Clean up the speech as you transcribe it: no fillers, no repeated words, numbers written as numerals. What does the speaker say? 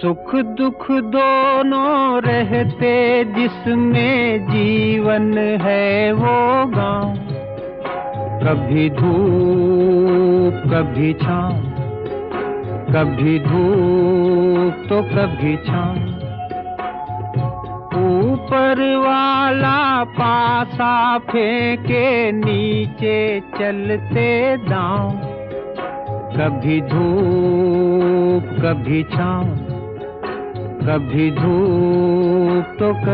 सुख दुख दोनों रहते जिसमें जीवन है वो गाँव। कभी धूप कभी छाँव, कभी धूप तो कभी छाँव। ऊपर वाला पासा फेंके नीचे चलते दांव। कभी धूप कभी छाँव, कभी धूप तो कभी